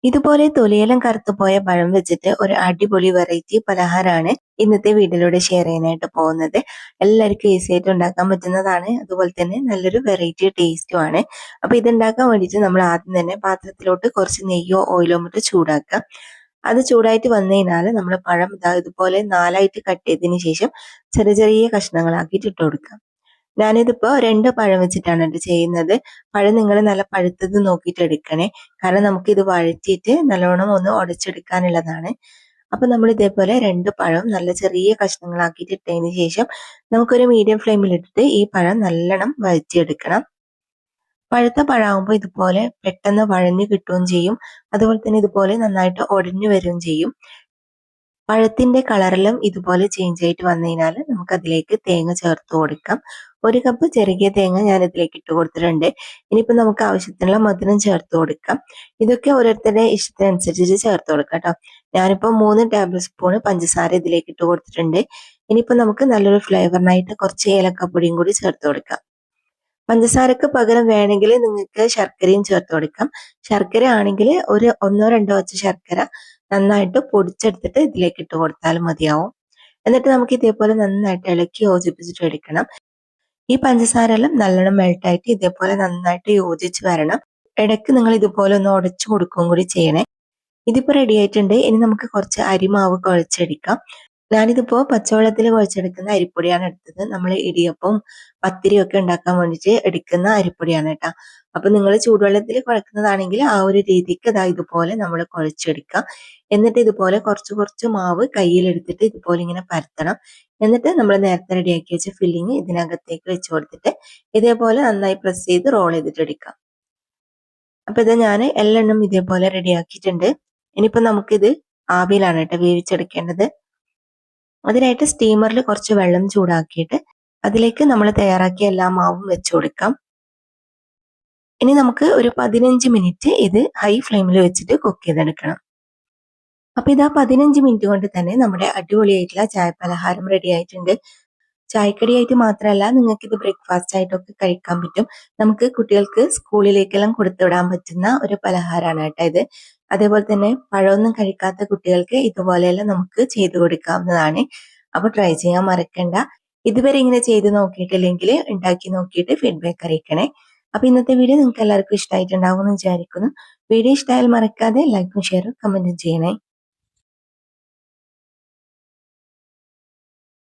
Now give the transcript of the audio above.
ഇതുപോലെ തൊലിയെല്ലാം കറുത്തുപോയ പഴം വെച്ചിട്ട് ഒരു അടിപൊളി വെറൈറ്റി പലഹാരമാണ് ഇന്നത്തെ വീഡിയോയിലൂടെ ഷെയർ ചെയ്യാനായിട്ട് പോകുന്നത്. എല്ലാവർക്കും ഈസി ആയിട്ട് ഉണ്ടാക്കാൻ പറ്റുന്നതാണ്. അതുപോലെ തന്നെ നല്ലൊരു വെറൈറ്റി ടേസ്റ്റും ആണ്. അപ്പൊ ഇതുണ്ടാക്കാൻ വേണ്ടിയിട്ട് നമ്മൾ ആദ്യം തന്നെ പാത്രത്തിലോട്ട് കുറച്ച് നെയ്യോ ഓയിലോ ഇട്ട് ചൂടാക്കുക. അത് ചൂടായിട്ട് വന്നു കഴിഞ്ഞാൽ നമ്മൾ പഴം ഇതുപോലെ നാലായിട്ട് കട്ട് ചെയ്തതിന് ശേഷം ചെറിയ ചെറിയ കഷ്ണങ്ങളാക്കിയിട്ട് ഇട്ട് കൊടുക്കാം. ഞാനിതിപ്പോ 2 പഴം വെച്ചിട്ടാണ് ഇത് ചെയ്യുന്നത്. പഴം നിങ്ങൾ നല്ല പഴുത്തത് നോക്കിയിട്ട് എടുക്കണേ. കാരണം നമുക്ക് ഇത് വഴറ്റിയിട്ട് നല്ലോണം ഒന്ന് ഉടച്ചെടുക്കാനുള്ളതാണ്. അപ്പൊ നമ്മൾ ഇതേപോലെ 2 പഴം നല്ല ചെറിയ കഷ്ണങ്ങളാക്കിയിട്ട് ഇട്ടതിന് ശേഷം നമുക്കൊരു മീഡിയം ഫ്ലെയിമിൽ ഇട്ടിട്ട് ഈ പഴം നല്ലോണം വഴറ്റിയെടുക്കണം. പഴുത്ത പഴമാകുമ്പോൾ ഇതുപോലെ പെട്ടെന്ന് വഴഞ്ഞു കിട്ടുകയും ചെയ്യും. അതുപോലെ തന്നെ ഇതുപോലെ നന്നായിട്ട് ഉടഞ്ഞു വരികയും ചെയ്യും. പഴത്തിന്റെ കളറെല്ലാം ഇതുപോലെ ചേഞ്ച് ആയിട്ട് വന്നു കഴിഞ്ഞാൽ നമുക്ക് അതിലേക്ക് തേങ്ങ ചേർത്ത് കൊടുക്കാം. 1 കപ്പ് ചെറുകിയ തേങ്ങ ഞാൻ ഇതിലേക്ക് ഇട്ട് കൊടുത്തിട്ടുണ്ട്. ഇനിയിപ്പോൾ നമുക്ക് ആവശ്യത്തിനുള്ള മധുരം ചേർത്ത് കൊടുക്കാം. ഇതൊക്കെ ഓരോരുത്തരുടെ ഇഷ്ടത്തിനനുസരിച്ച് ചേർത്ത് കൊടുക്കാം കേട്ടോ. ഞാനിപ്പോൾ 3 ടേബിൾ സ്പൂൺ പഞ്ചസാര ഇതിലേക്ക് ഇട്ട് കൊടുത്തിട്ടുണ്ട്. ഇനിയിപ്പോൾ നമുക്ക് നല്ലൊരു ഫ്ലേവറിനായിട്ട് കുറച്ച് ഏലക്കപ്പൊടിയും കൂടി ചേർത്ത് കൊടുക്കാം. പഞ്ചസാരക്ക് പകരം വേണമെങ്കിൽ നിങ്ങൾക്ക് ശർക്കരയും ചേർത്ത് കൊടുക്കാം. ശർക്കര ആണെങ്കിൽ ഒരു 1-2 ഒച്ച ശർക്കര നന്നായിട്ട് പൊടിച്ചെടുത്തിട്ട് ഇതിലേക്ക് ഇട്ട് കൊടുത്താലും മതിയാവും. എന്നിട്ട് നമുക്ക് ഇതേപോലെ നന്നായിട്ട് ഇളക്കി യോജിപ്പിച്ചിട്ട് എടുക്കണം. ഈ പഞ്ചസാര എല്ലാം നല്ലോണം മെൽട്ടായിട്ട് ഇതേപോലെ നന്നായിട്ട് യോജിച്ച് വരണം. ഇടയ്ക്ക് നിങ്ങൾ ഇതുപോലെ ഒന്ന് ഉടച്ചു കൊടുക്കുകയും കൂടി ചെയ്യണേ. ഇതിപ്പോ റെഡി ആയിട്ടുണ്ട്. ഇനി നമുക്ക് കുറച്ച് അരിമാവ് കുഴച്ചെടുക്കാം. ഞാനിതിപ്പോ പച്ചവെള്ളത്തിൽ കുഴച്ചെടുക്കുന്ന അരിപ്പൊടിയാണ് എടുത്തത്. നമ്മൾ ഇടിയപ്പവും പത്തിരിയും ഒക്കെ ഉണ്ടാക്കാൻ വേണ്ടിയിട്ട് എടുക്കുന്ന അരിപ്പൊടിയാണ് കേട്ടോ. അപ്പൊ നിങ്ങൾ ചൂടുവെള്ളത്തിൽ കുഴക്കുന്നതാണെങ്കിൽ ആ ഒരു രീതിക്ക് ഇതുപോലെ നമ്മൾ കുഴച്ചെടുക്കാം. എന്നിട്ട് ഇതുപോലെ കുറച്ച് കുറച്ച് മാവ് കയ്യിലെടുത്തിട്ട് ഇതുപോലെ ഇങ്ങനെ പരത്തണം. എന്നിട്ട് നമ്മൾ നേരത്തെ റെഡിയാക്കി വെച്ച ഫില്ലിങ് ഇതിനകത്തേക്ക് വെച്ച് കൊടുത്തിട്ട് ഇതേപോലെ നന്നായി പ്രസ് ചെയ്ത് റോൾ ചെയ്തിട്ട് എടുക്കാം. അപ്പൊ ഇത് ഞാൻ എല്ലെണ്ണം ഇതേപോലെ റെഡിയാക്കിയിട്ടുണ്ട്. ഇനിയിപ്പോ നമുക്കിത് ആവിയിലാണ് കേട്ടോ വേവിച്ചെടുക്കേണ്ടത്. അതിനായിട്ട് സ്റ്റീമറിൽ കുറച്ച് വെള്ളം ചൂടാക്കിയിട്ട് അതിലേക്ക് നമ്മൾ തയ്യാറാക്കിയ എല്ലാ മാവും വെച്ച് കൊടുക്കാം. ഇനി നമുക്ക് ഒരു 15 മിനിറ്റ് ഇത് ഹൈ ഫ്ലെയിമിൽ വെച്ചിട്ട് കുക്ക് ചെയ്തെടുക്കണം. അപ്പൊ ഇതാ 15 മിനിറ്റ് കൊണ്ട് തന്നെ നമ്മുടെ അടിപൊളിയായിട്ടുള്ള ചായ പലഹാരം റെഡി ആയിട്ടുണ്ട്. ചായക്കടിയായിട്ട് മാത്രമല്ല നിങ്ങൾക്ക് ഇത് ബ്രേക്ക്ഫാസ്റ്റ് ആയിട്ടൊക്കെ കഴിക്കാൻ പറ്റും. നമുക്ക് കുട്ടികൾക്ക് സ്കൂളിലേക്കെല്ലാം കൊടുത്തുവിടാൻ പറ്റുന്ന ഒരു പലഹാരമാണ് കേട്ടോ ഇത്. അതേപോലെ തന്നെ പഴമൊന്നും കഴിക്കാത്ത കുട്ടികൾക്ക് ഇതുപോലെയെല്ലാം നമുക്ക് ചെയ്തു കൊടുക്കാവുന്നതാണ്. അപ്പൊ ട്രൈ ചെയ്യാൻ മറക്കണ്ട. ഇതുവരെ ഇങ്ങനെ ചെയ്ത് നോക്കിയിട്ടില്ലെങ്കിൽ ഉണ്ടാക്കി നോക്കിയിട്ട് ഫീഡ്ബാക്ക് അറിയിക്കണേ. അപ്പൊ ഇന്നത്തെ വീഡിയോ നിങ്ങൾക്ക് എല്ലാവർക്കും ഇഷ്ടമായിട്ടുണ്ടാവും എന്ന് വിചാരിക്കുന്നു. വീഡിയോ ഇഷ്ടമായാൽ മറക്കാതെ ലൈക്കും ഷെയറും കമന്റും ചെയ്യണേ.